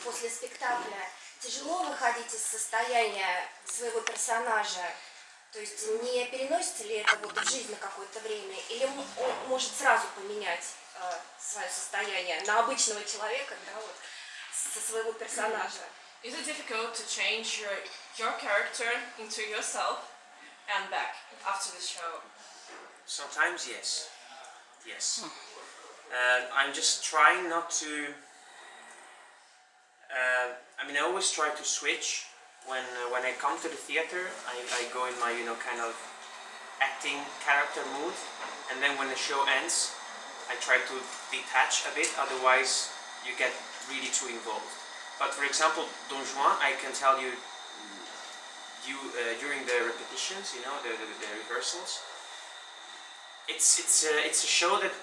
после спектакля тяжело выходить из состояния своего персонажа? То есть не переносится ли это вот в жизнь на какое-то время? Или он может сразу поменять свое состояние на обычного человека, да, вот, со своего персонажа? Is it difficult to change your character into yourself and back after the show? Sometimes, yes. Yes. I'm just trying not to. I always try to switch when I come to the theater. I go in my kind of acting character mood, and then when the show ends, I try to detach a bit. Otherwise, you get really too involved. But for example, Don Juan, I can tell you, during the repetitions, the rehearsals, it's a show that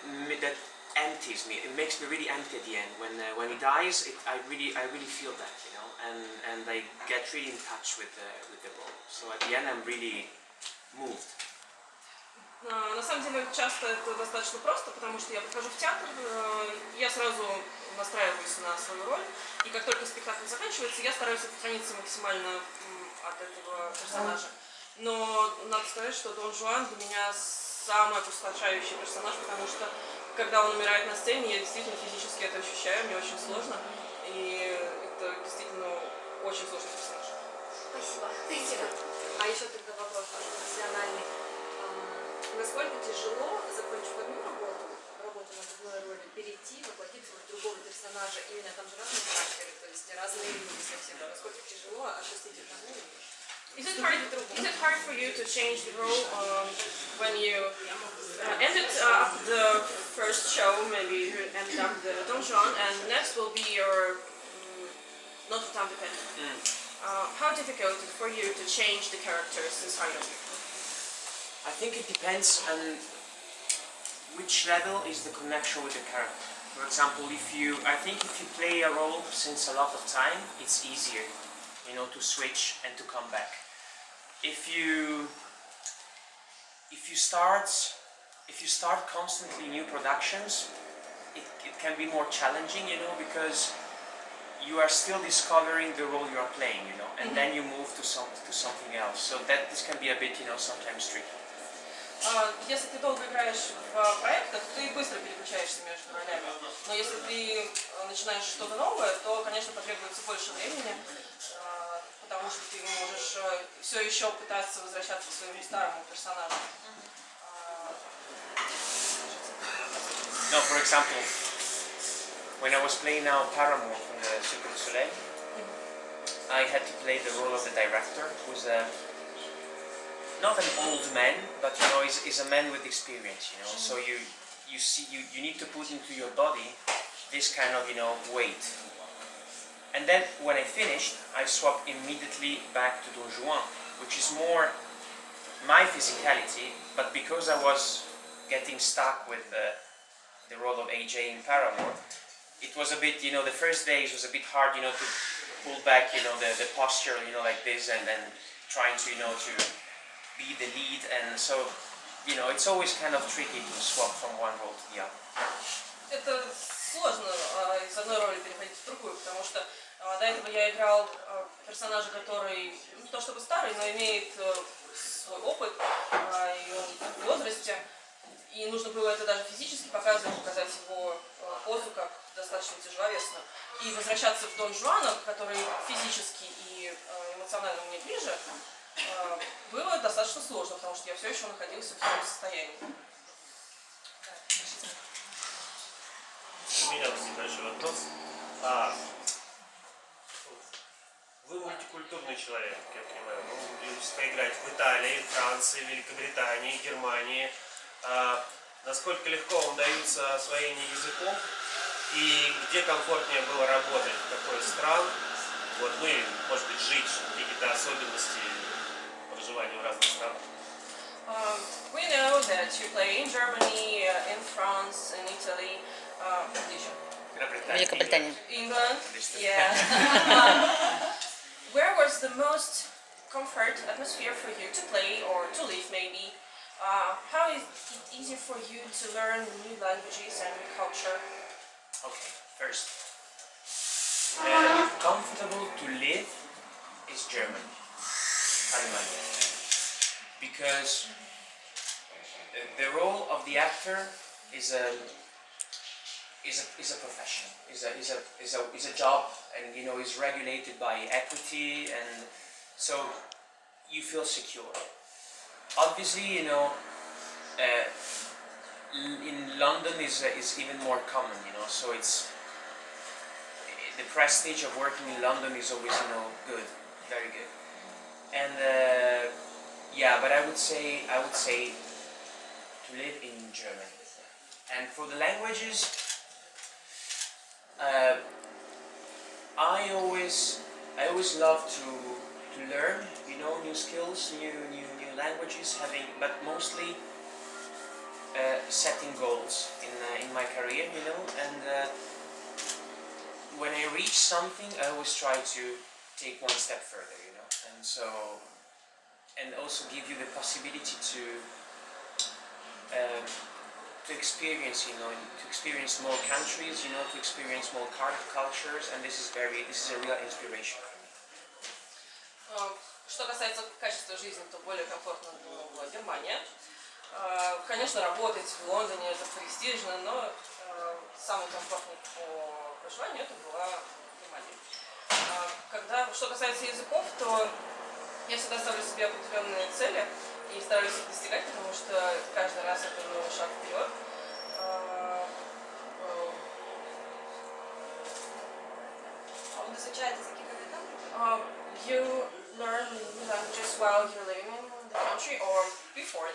empties me. It makes me really empty at the end. When he dies, I really feel that, and I get really in touch with the role. So at the end, I'm really moved. На самом деле часто это достаточно просто, потому что я прихожу в театр, я сразу настраиваюсь на свою роль, и как только спектакль заканчивается, я стараюсь отстраниться максимально от этого персонажа. Но надо сказать, что Дон Жуан для меня самый опустошающий персонаж, потому что когда он умирает на сцене, я действительно физически это ощущаю, мне очень сложно, и это действительно очень сложный персонаж. Спасибо. А еще тогда вопрос профессиональный. Насколько тяжело, закончив одну работу над одной ролью, перейти, воплотиться в другого персонажа, именно там же разные характеры, то есть разные люди совсем. Насколько тяжело отпустить одного и Is it hard for you to change the role when you ended up the first show, maybe you ended up the Don Juan, and next will be your Notre Dame de Paix? How difficult is it for you to change the characters inside of you? I think it depends on which level is the connection with the character. For example, I think if you play a role since a lot of time, it's easier, to switch and to come back. If you start constantly new productions, it can be more challenging, because you are still discovering the role you are playing, and then you move to something else. So this can be a bit, sometimes tricky. Если ты долго играешь в проектах, ты быстро переключаешься между ролями. Но если ты начинаешь что-то новое, то, конечно, потребуется больше времени, потому что ты можешь все еще пытаться возвращаться к своему старому персонажу. No, for example, when I was playing now Paramore from the Cirque du Soleil, I had to play the role of the director, who's not an old man, but is a man with experience. So you need to put into your body this kind of weight. And then when I finished, I swapped immediately back to Don Juan, which is more my physicality, but because I was getting stuck with the role of AJ in Paramore, it was a bit, the first days was a bit hard, to pull back, the posture, like this, and then trying to, to be the lead, and so, it's always kind of tricky to swap from one role to the other. Это сложно из одной роли переходить в другую, потому что до этого я играл персонажа, который не то чтобы старый, но имеет свой опыт, и он в возрасте, и нужно было это даже физически показать его позу как достаточно тяжеловесно. И возвращаться в Дон Жуана, который физически и эмоционально мне ближе, было достаточно сложно, потому что я все еще находилась в таком состоянии. У меня небольшой вопрос. Вы мультикультурный человек, как я понимаю. Вы могли поиграть в Италии, Франции, Великобритании, Германии. Насколько легко вам даются освоение языков и где комфортнее было работать, в какой из стран? Может быть, жить, какие-то особенности проживания в разных странах. We know that you play in Germany, in France, in Italy, Великобритания. England. Yeah. Where was the most comfort atmosphere for you to play or to live, maybe? How is it easier for you to learn new languages and culture? Okay, first. comfortable to live is Germany, Alemania, because the role of the actor is a profession, is a job, and is regulated by equity, and so you feel secure. Obviously, in London is even more common, so it's the prestige of working in London is always good, very good, and yeah, but I would say to live in Germany, and for the languages, I always love to learn, new skills, new languages, but mostly setting goals in my career, and when I reach something, I always try to take one step further, and also give you the possibility to experience, to experience more countries, to experience more cultures, and this is a real inspiration for me. Что касается качества жизни, то более комфортно была Германия. Конечно, работать в Лондоне это престижно, но самый комфортный по проживанию это была Германия. Что касается языков, то я всегда ставлю себе определенные цели и стараюсь их достигать, потому что каждый раз это новый шаг вперед. Вы изучаете языки когда там? You learn languages while you're living in the country or before it?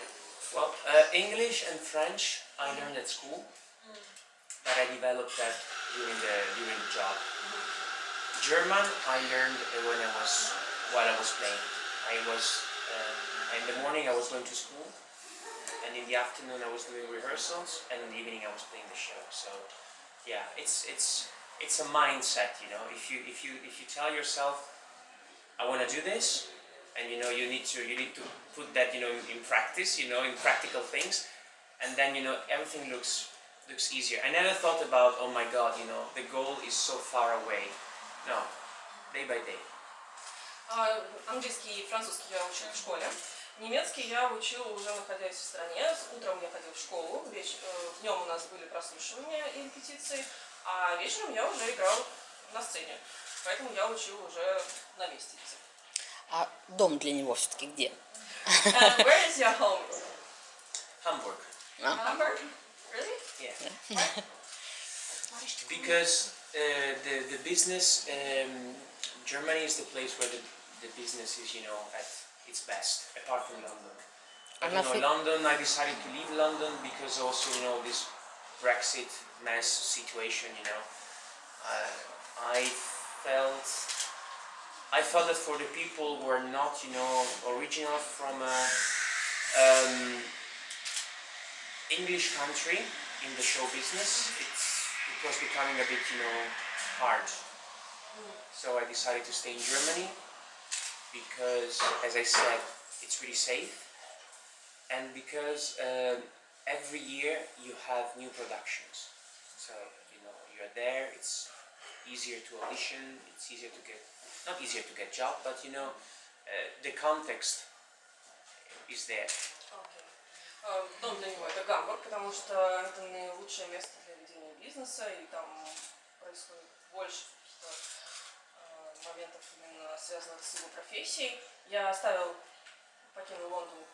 Well, English and French I learned at school, but I developed that during the job. German I learned while I was playing. In the morning I was going to school, and in the afternoon I was doing rehearsals, and in the evening I was playing the show. So yeah, it's a mindset, If you tell yourself, I want to do this, and you need to put that in practice, in practical things, and then everything looks easier. I never thought about, oh my God, the goal is so far away. No, day by day. Английский и французский я учила в школе. Немецкий я учила уже находясь в стране. Утром я ходила в школу, днем у нас были прослушивания и репетиции, а вечером я уже играл на сцене. Поэтому я учила уже на месте язык. А дом для него все-таки где? Where is your home? Hamburg. Hamburg? Really? Yeah. Because the business, Germany is the place where the business is, at its best, apart from London. But, London, I decided to leave London because also, this Brexit mess situation, I felt that for the people who are not, original from English country in the show business, it was becoming a bit, hard. So I decided to stay in Germany because, as I said, it's really safe, and because every year you have new productions. So you're there. It's easier to audition. It's easier to get, not easier to get job, but the context is there. Дом для него это Гамбург, потому что это наилучшее место для ведения бизнеса, и там происходит больше моментов именно связанных с его профессией. Я покинул Лондон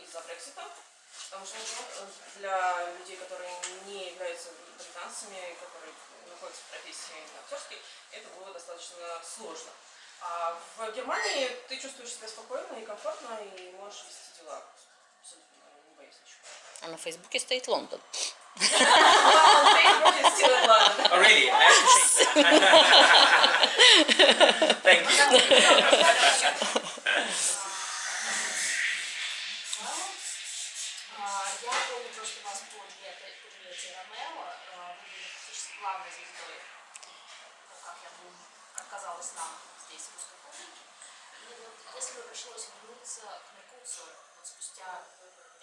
из-за Брексита, потому что для людей, которые не являются британцами, и которые находятся в профессии актерской, это было достаточно сложно. А в Германии ты чувствуешь себя спокойно и комфортно, и можешь вести дела. А на Фейсбуке стоит Лондон. Oh really? I have to change that. Thank you. Я помню просто вас по Джульетте Ромео, вы были фактически главной звездой, как я оказалась нам здесь, в русской публике. И вот если бы пришлось вернуться к Меркуцию спустя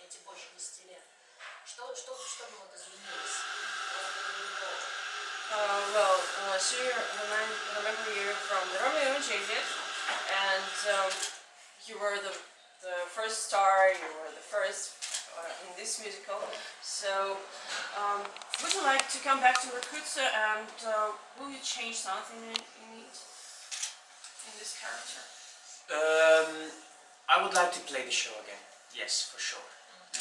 эти больше 10 лет, что бы вот изменилось? Well, she remember you from appreciate it. And you were the first star, you were the first in this musical. So would you like to come back to Irkutsk and will you change something in it, in this character? I would like to play the show again. Yes, for sure.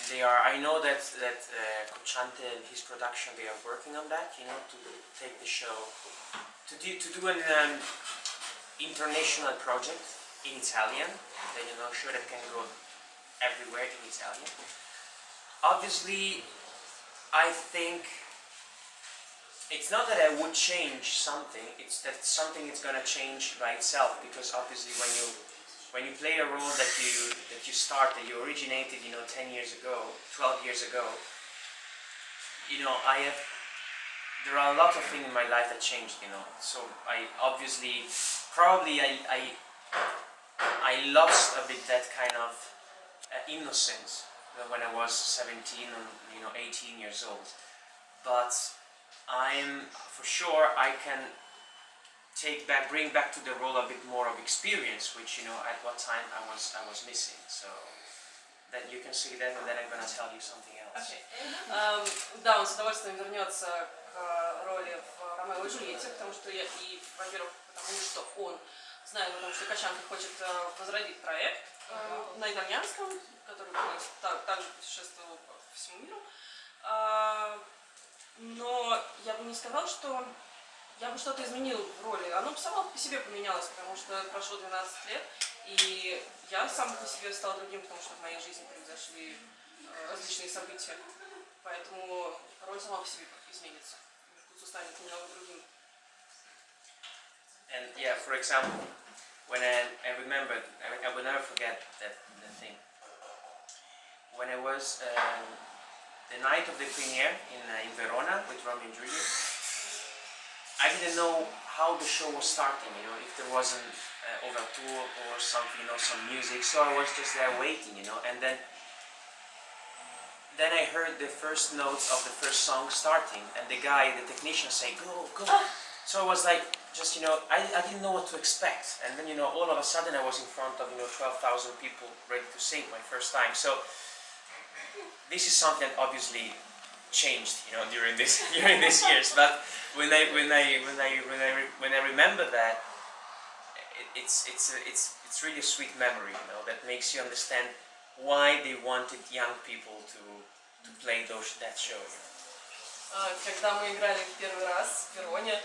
They are. I know that Cocciante and his production, they are working on that. You know, to take the show to do an international project in Italian. That show that can go everywhere in Italian. Obviously, I think it's not that I would change something. It's that something is gonna change by itself, because obviously when you play a role that you started, you originated, 10 years ago, 12 years ago, there are a lot of things in my life that changed, So I obviously, probably I lost a bit that kind of innocence when I was 17 and 18 years old. But for sure I can bring back to the role a bit more of experience, which at what time I was missing. So that you can see that, and then I'm gonna tell you something else. Okay. Да, он с удовольствием вернется к роли в Ромео и Джульетте, потому что во-первых, потому что он знает о том, что Кочанка хочет возродить проект на итальянском, который также путешествовал по всему миру. Но я бы не сказала, что я бы что-то изменила в роли. Оно само по себе поменялось, потому что прошло 12 лет, и я сам по себе стал другим, потому что в моей жизни произошли различные события. Поэтому роль сама по себе изменится. Иркутск станет немного другим. And yeah, for example, when I remember, I will never forget that thing. When I was the night of the premiere in Verona with Romeo and Juliet, I didn't know how the show was starting, if there was an overture or something, some music. So I was just there waiting, and then I heard the first notes of the first song starting, and the technician say, "Go, go." So I was like, just I didn't know what to expect, and then all of a sudden I was in front of 12,000 people ready to sing my first time. So this is something that obviously changed, during these years. But when I remember that, it's really a sweet memory, that makes you understand why they wanted young people to play that show. Когда мы играли в первый раз в Вероне,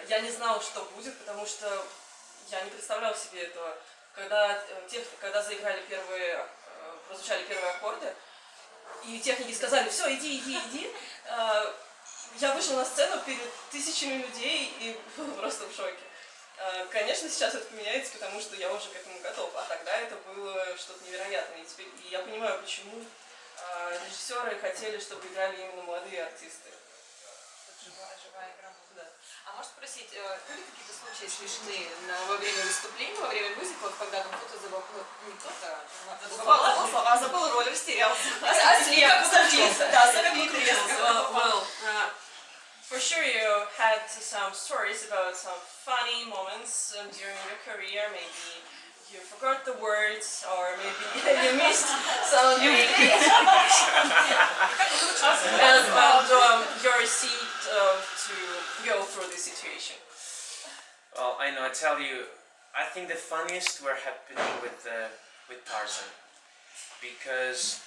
я не знала, что будет, потому что я не представляла себе этого. Когда прозвучали первые аккорды, и техники сказали: "Все, иди", я вышла на сцену перед тысячами людей и была просто в шоке. Конечно, сейчас это поменяется, потому что я уже к этому готов, а тогда это было что-то невероятное. И я понимаю, почему режиссеры хотели, чтобы играли именно молодые артисты. Живая игра. Да. А может спросить, были какие-то случаи смешные во время выступления, во время мюзиклов, когда кто-то забыл слова, а забыл роль, растерялся? Как солист, да, солист резко. Well, for sure you had some stories about some funny moments during your career. Maybe you forgot the words, or maybe you missed some lyrics. And your receipt to go through this situation. Well, I know. I tell you, I think the funniest were happening with Tarzan, because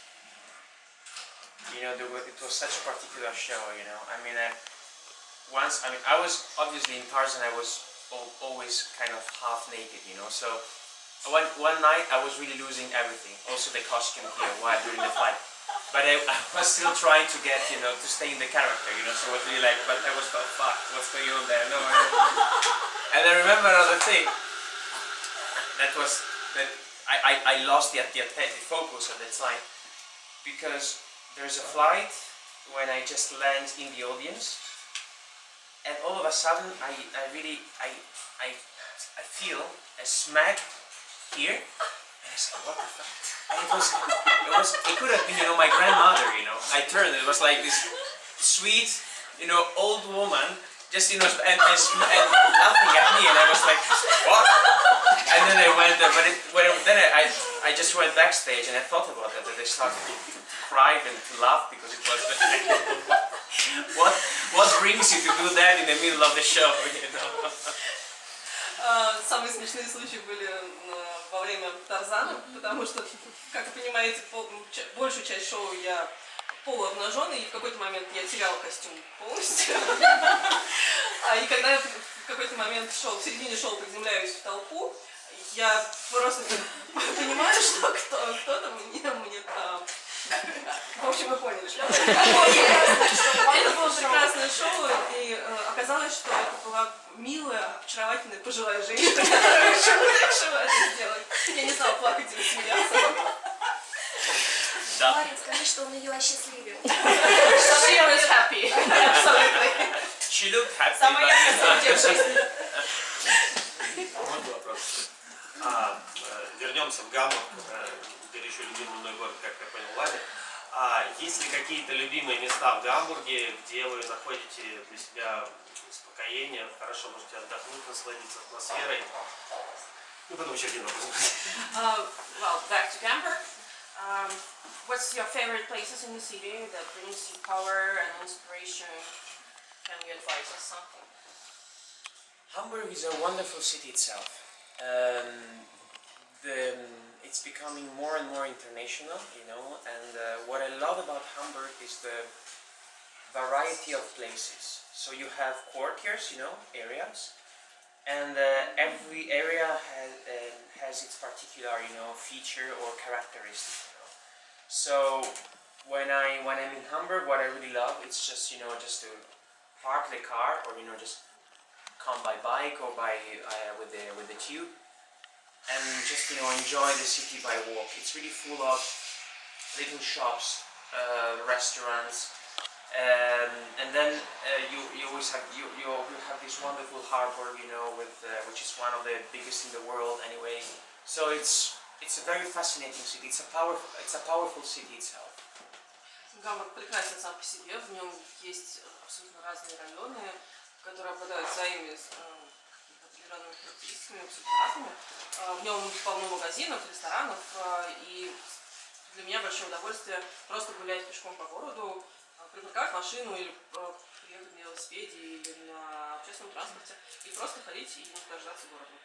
it was such a particular show. I was obviously in Tarzan. I was always kind of half naked. So one night I was really losing everything, also the costume here during the fight. But I was still trying to get, to stay in the character, so I was really like, but I was like, fuck, what's going on there? No. And I remember another thing, that I lost the focus at the time, because there's a flight when I just land in the audience, and all of a sudden I feel a smack here, and I said, what the fuck? And it could have been, my grandmother, I turned, it was like this sweet, old woman, just, and laughing at me, and I was like, what? And then I went, I just went backstage and I thought about that, and I started to cry and to laugh because it was what brings you to do that in the middle of the show, you know? Самые смешные случаи были во время Тарзана, потому что, как вы понимаете, большую часть шоу я полуобнаженный, и в какой-то момент я теряла костюм полностью. И когда я в какой-то момент в середине шоу приземляюсь в толпу, я просто понимаю, что кто-то мне там. В общем, вы поняли, что это было прекрасное шоу, и оказалось, что это была милая, очаровательная пожилая женщина, которая решила это сделать. Я не знала, плакать или смеяться. Марин, скажи, что он ее осчастливил. She was happy. Absolutely. She looked happy. Самая яркая событие в жизни. Можно вопрос? Вернемся в Гамбург, горячо любимый мной город, как я понял, Ваня. Есть ли какие-то любимые места в Гамбурге, где вы находите для себя успокоение, хорошо можете отдохнуть, насладиться атмосферой? Ну, потом еще один вопрос. Well, back to Hamburg. What's your favorite places in the city that brings you power and inspiration? Can you advise us something? Hamburg is a wonderful city itself. It's becoming more and more international, you know, and what I love about Hamburg is the variety of places. So you have courtiers, you know, areas, and every area has its particular, you know, feature or characteristic. You know? So when I'm in Hamburg, what I really love, it's just, you know, just to park the car, or, you know, just come by bike or by with the tube, and just, you know, enjoy the city by walk. It's really full of little shops, restaurants, and then you always have you have this wonderful harbor, you know, with which is one of the biggest in the world anyway. So it's a very fascinating city. It's a powerful city itself. Гамбург прекрасен сам по себе, в нем есть абсолютно разные районы, которые обладают своими определенными характеристиками, абсолютно разными. В нем полно магазинов, ресторанов, и для меня большое удовольствие просто гулять пешком по городу, припарковать машину или приехать на велосипеде или на общественном транспорте и просто ходить и наслаждаться городом.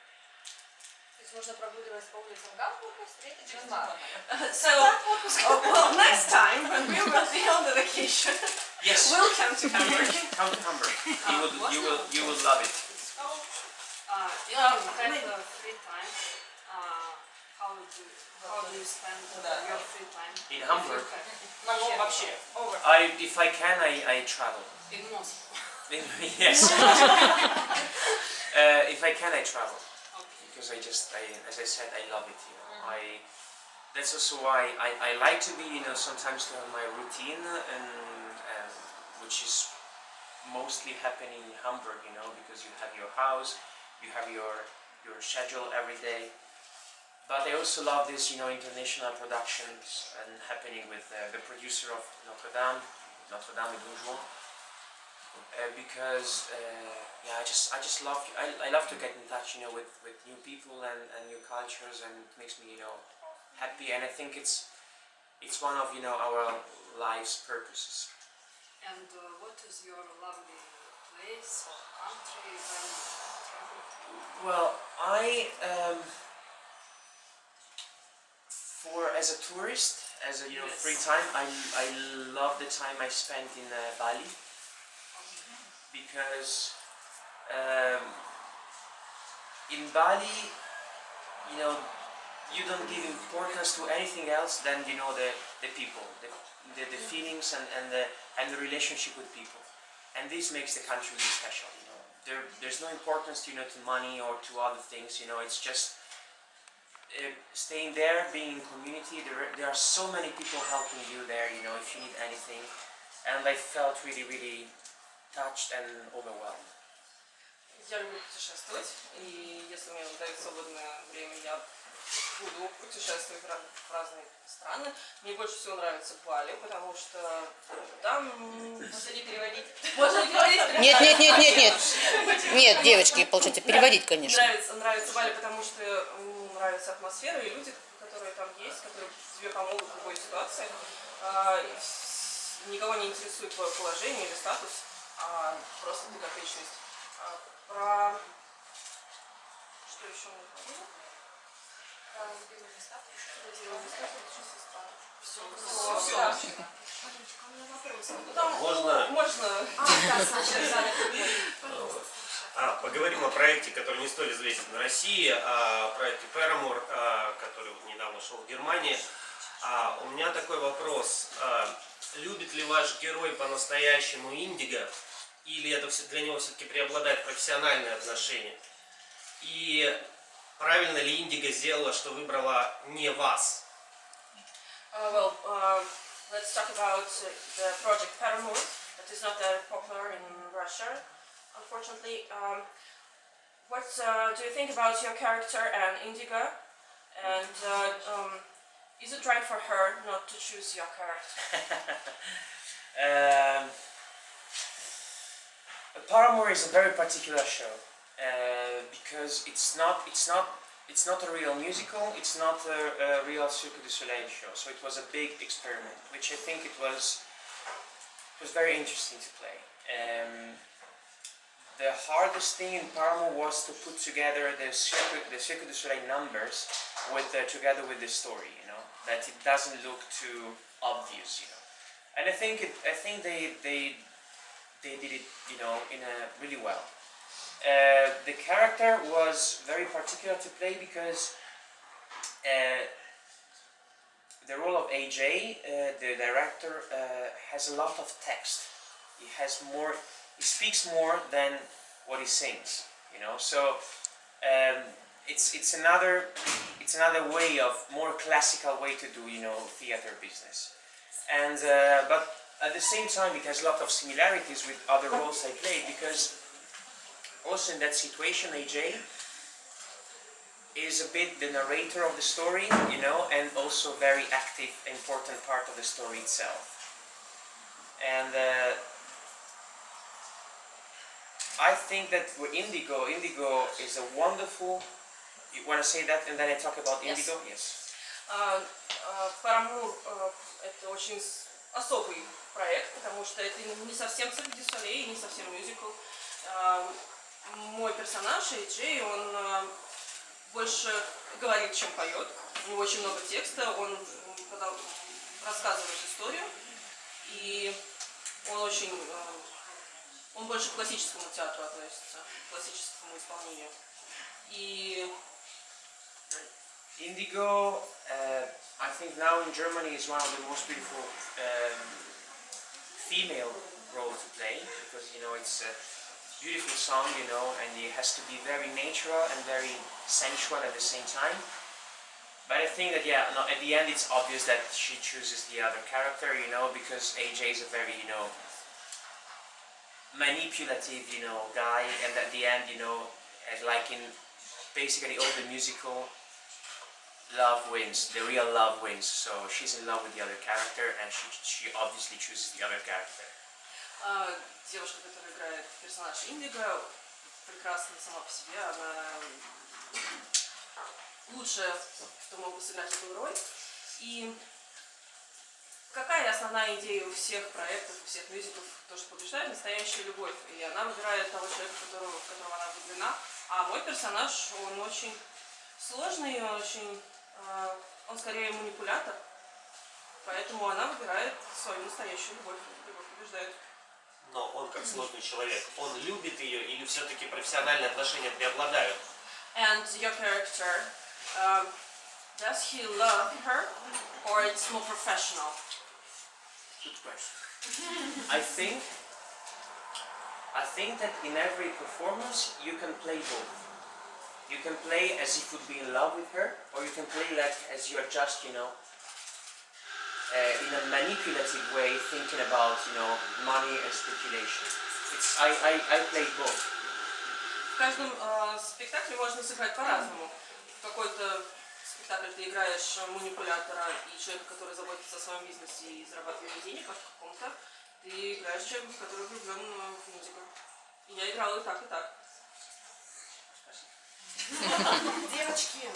То есть можно прогуливаясь по улицам Гамбурга встретить Жана. So, well, next time when we will be on the vacation, Yes. we'll come to Hamburg. Come to Hamburg. You will love it. If you have free time, how do you spend your free time? In Hamburg, Вообще. if I can, I travel. In Moscow. Yes. If I can, I travel. Because as I said, I love it. You know, that's also why I like to be, you know, sometimes to have my routine, and which is mostly happening in Hamburg, you know, because you have your house, you have your schedule every day. But I also love this, you know, international productions and happening with the producer of Notre Dame de Bourgeois. Because yeah, I just love I love to get in touch, you know, with new people and new cultures, and it makes me, you know, happy. And I think it's one of, you know, our life's purposes. And what is your lovely place or country when travel? Well, as a tourist, as a, you know, free time, I love the time I spent in Bali. Because in Bali, you know, you don't give importance to anything else than, you know, the people, the feelings and the relationship with people, and this makes the country really special. You know, there's no importance, you know, to money or to other things. You know, it's just staying there, being in community. There are so many people helping you there. You know, if you need anything, and I felt really, really touched and overwhelmed. Я люблю путешествовать, и если мне дают свободное время, я буду путешествовать в разные страны. Мне больше всего нравится Бали, потому что там... Можно не переводить. Можно не говорить. Нет, девочки, получается, переводить, конечно. Нравится Бали, потому что нравится атмосфера и люди, которые там есть, которые тебе помогут в любой ситуации. Никого не интересует твое положение или статус, а просто ты как личность. Про... Что еще мы говорили? Про любимые места. Все. Можно. Поговорим о проекте, который не столь известен в России, о проекте Paramore, который недавно шел в Германии. У меня такой вопрос. Любит ли ваш герой по-настоящему индиго, или это для него все-таки преобладает профессиональные отношения? И правильно ли индиго сделала, что выбрала не вас? Let's talk about the project Paramore, that is not that popular in Russia, unfortunately. What do you think about your character and Indigo? And is it right for her not to choose your character? Paramore is a very particular show because it's not a real musical. It's not a real Cirque du Soleil show. So it was a big experiment, which I think it was very interesting to play. The hardest thing in Paramore was to put together the Cirque du Soleil numbers together with the story. You know, that it doesn't look too obvious. You know, and I think they did it, you know, really well. The character was very particular to play because the role of AJ, the director, has a lot of text. He speaks more than what he sings, you know. So it's another way of more classical way to do, you know, theater business. And but at the same time, it has a lot of similarities with other roles I played, because also in that situation, AJ is a bit the narrator of the story, you know, and also very active, important part of the story itself. And I think that with Indigo is a wonderful... You want to say that, and then I talk about Indigo? Yes. Paramore это очень особый проект, потому что это не совсем Cirque du Soleil, не совсем мюзикл. Мой персонаж, Джей, он больше говорит, чем поет. У него очень много текста, он рассказывает историю. И он больше к классическому театру относится, к классическому исполнению. И Indigo, I think now in Germany is one of the most beautiful female role to play, because, you know, it's a beautiful song, you know, and it has to be very natural and very sensual at the same time. But I think that, yeah, no, at the end it's obvious that she chooses the other character, you know, because AJ is a very, you know, manipulative, you know, guy, and at the end, you know, like in basically all the musical, love wins, the real love wins. So she's in love with the other character, and she obviously chooses the other character. Девушка, которая играет персонаж Индиго, прекрасна сама по себе, она лучшая, кто мог бы сыграть эту роль. И какая основная идея у всех проектов, у всех мюзиклов, то, что побеждает настоящая любовь. И она выбирает того человека, в которого она влюблена. А мой персонаж, он очень сложный, он скорее манипулятор. Поэтому она выбирает свою настоящую любовь. Любовь побеждает. Но он как сложный человек, он любит ее или все-таки профессиональные отношения преобладают? And your character, does he love her, or it's more professional? Good question. I think that in every performance you can play both. You can play as if you'd be in love with her, or you can play like as you are just, you know, in a manipulative way, thinking about, you know, money and speculation. I played both. В каждом спектакле можно сыграть по-разному. В какой-то спектакле ты играешь манипулятора и человека, который заботится о своем бизнесе и зарабатывает денег как в каком-то, ты играешь человека, который влюблен в музыку. И я играла и так, и так. Девочки,